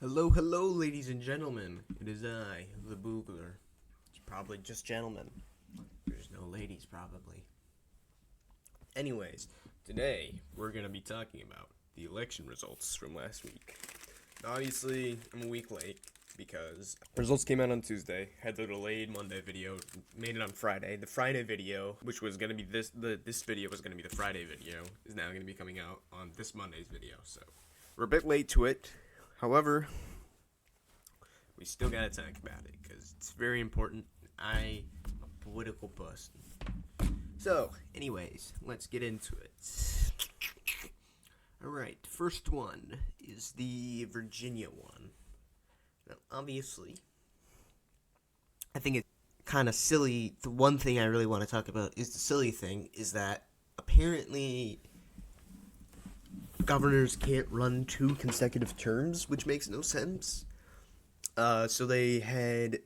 Hello, hello, ladies and gentlemen. It is I, the Boogler. It's probably just gentlemen. There's no ladies, probably. Anyways, today we're gonna be talking about the election results from last week. Obviously, I'm a week late because results came out on Tuesday. Had the delayed Monday video, made it on Friday. The Friday video, which was gonna be this video was gonna be the Friday video, is now gonna be coming out on this Monday's video. So we're a bit late to it. However, we still gotta talk about it because it's very important. I'm a political person. So, anyways, let's get into it. Alright, first one is the Virginia one. Now, obviously, I think it's kind of silly. The one thing I really want to talk about is the silly thing is that apparently governors can't run 2 consecutive terms, which makes no sense. So they had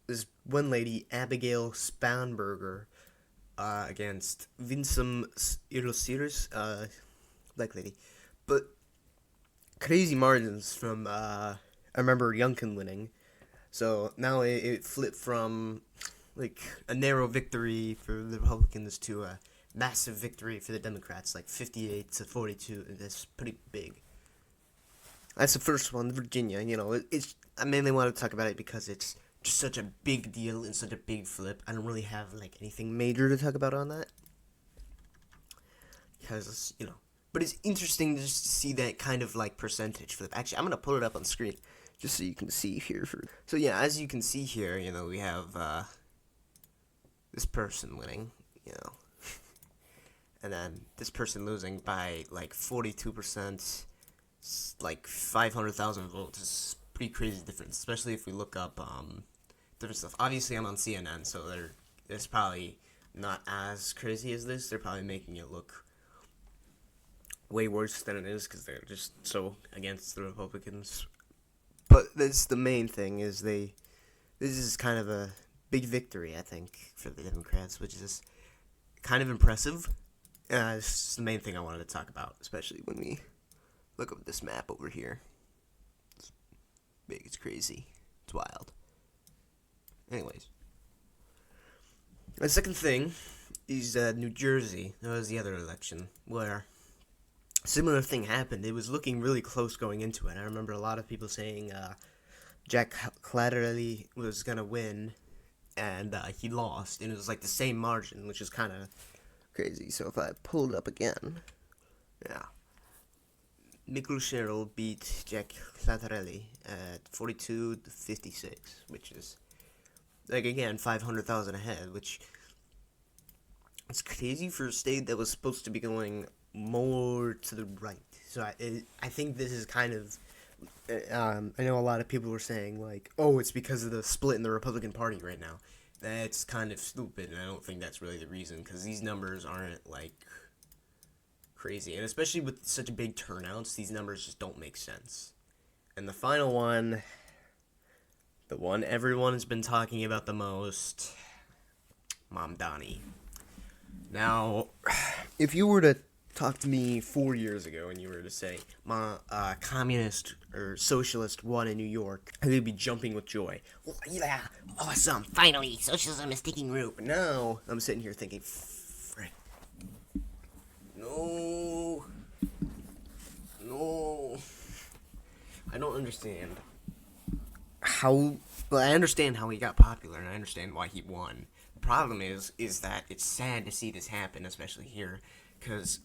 this one lady, Abigail Spanberger, against Vincent Irosiris, black lady. But crazy margins from, I remember Youngkin winning. So now it flipped from, like, a narrow victory for the Republicans to a massive victory for the Democrats, like 58 to 42. That's pretty big. That's the first one, Virginia. I mainly want to talk about it because it's just such a big deal and such a big flip. I don't really have like anything major to talk about on that, because but it's interesting to just see that kind of like percentage flip. Actually, I'm gonna pull it up on screen just so you can see here. So yeah, as you can see here, we have this person winning, and then this person losing by like 42%. Like 500,000 votes is pretty crazy difference, especially if we look up different stuff. Obviously, I'm on CNN, so it's probably not as crazy as this. They're probably making it look way worse than it is because they're just so against the Republicans. But that's the main thing is this is kind of a big victory, I think, for the Democrats, which is kind of impressive. It's the main thing I wanted to talk about, especially when we look up this map over here. It's big, it's crazy, it's wild. Anyways, the second thing is New Jersey. That was the other election where a similar thing happened. It was looking really close going into it. I remember a lot of people saying Jack Clatterley was gonna win, and he lost, and it was like the same margin, which is kind of crazy. So if I pull it up again, yeah. Mikkel Sherrill beat Jack Clatterelli at 42 to 56, which is, like, again, 500,000 ahead, which is crazy for a state that was supposed to be going more to the right. So I think this is kind of, I know a lot of people were saying, like, oh, it's because of the split in the Republican Party right now. That's kind of stupid, and I don't think that's really the reason, because these numbers aren't, like, crazy, and especially with such a big turnouts, these numbers just don't make sense. And the final one, the one everyone has been talking about the most, Mamdani. Now, if you were to talk to me 4 years ago and you were to say, communist or socialist won in New York, I would be jumping with joy. Well, yeah, awesome, finally, socialism is taking root. But now, I'm sitting here thinking, frick. No. I don't understand how. Well, I understand how he got popular, and I understand why he won. The problem is that it's sad to see this happen, especially here, because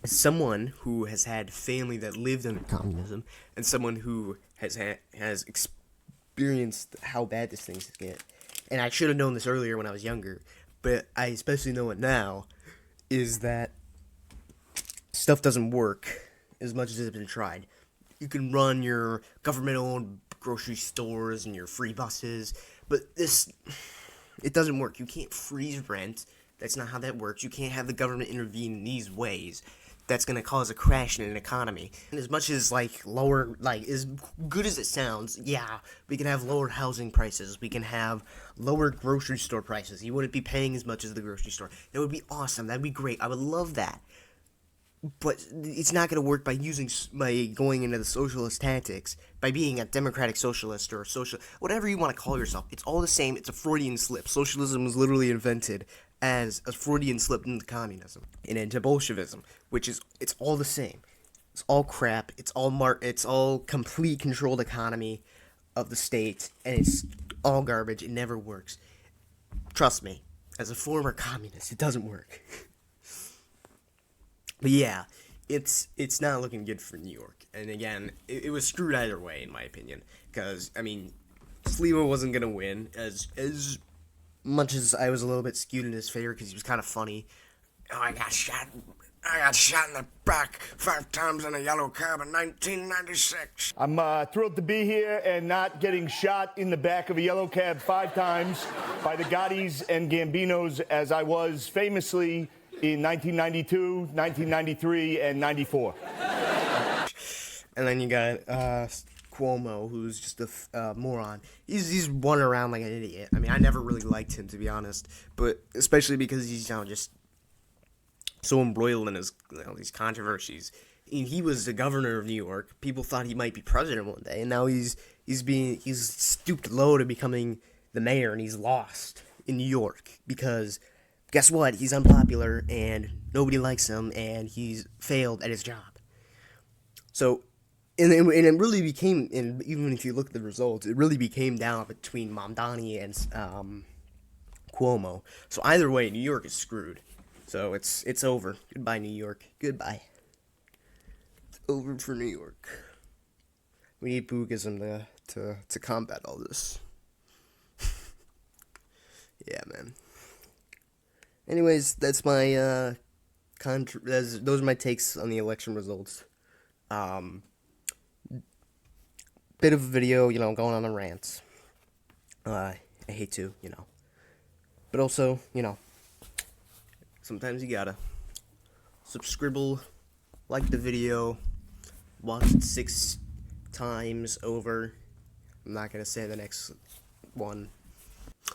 someone who has had family that lived under communism, and someone who has experienced how bad this thing get, and I should have known this earlier when I was younger, but I especially know it now, is that stuff doesn't work as much as it's been tried. You can run your government-owned grocery stores and your free buses, but it doesn't work. You can't freeze rent. That's not how that works. You can't have the government intervene in these ways. That's going to cause a crash in an economy. And as much as, like, lower, like, as good as it sounds, yeah, we can have lower housing prices. We can have lower grocery store prices. You wouldn't be paying as much as the grocery store. That would be awesome. That would be great. I would love that. But it's not going to work by going into the socialist tactics, by being a democratic socialist or whatever you want to call yourself. It's all the same. It's a Freudian slip. Socialism was literally invented as a Freudian slip into communism and into Bolshevism, it's all the same. It's all crap. It's all complete controlled economy of the state, and it's all garbage. It never works. Trust me, as a former communist, it doesn't work. But yeah, it's not looking good for New York. And again, it was screwed either way, in my opinion. Because, I mean, Sliwa wasn't going to win, as much as I was a little bit skewed in his favor, because he was kind of funny. Oh, I got shot in the back 5 times in a yellow cab in 1996. I'm thrilled to be here and not getting shot in the back of a yellow cab 5 times by the Gottis and Gambinos, as I was famously in 1992, 1993, and 94. And then you got Cuomo, who's just a moron. He's running around like an idiot. I mean, I never really liked him, to be honest, but especially because he's just so embroiled in these controversies. He was the governor of New York. People thought he might be president one day, and now he's stooped low to becoming the mayor, and he's lost in New York because guess what? He's unpopular, and nobody likes him, and he's failed at his job. So, and it really became, and even if you look at the results, it really became down between Mamdani and Cuomo. So either way, New York is screwed. So it's over. Goodbye, New York. Goodbye. It's over for New York. We need boogism to combat all this. Yeah, man. Anyways, that's my those are my takes on the election results. Bit of a video, going on a rant. I hate to, but also, sometimes you gotta subscribble, like the video, watch it 6 times over. I'm not gonna say the next one.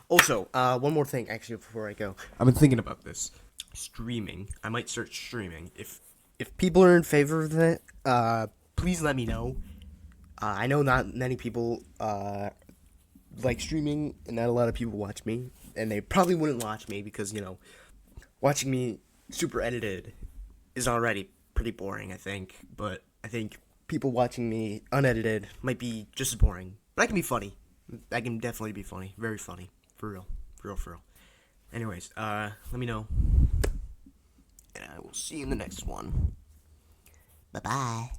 Also, one more thing, actually, before I go. I've been thinking about this. Streaming. I might start streaming. If people are in favor of that, please let me know. I know not many people like streaming, and not a lot of people watch me. And they probably wouldn't watch me because, watching me super edited is already pretty boring, I think. But I think people watching me unedited might be just as boring. But I can be funny. I can definitely be funny. Very funny. For real. Anyways, let me know. And I will see you in the next one. Bye-bye.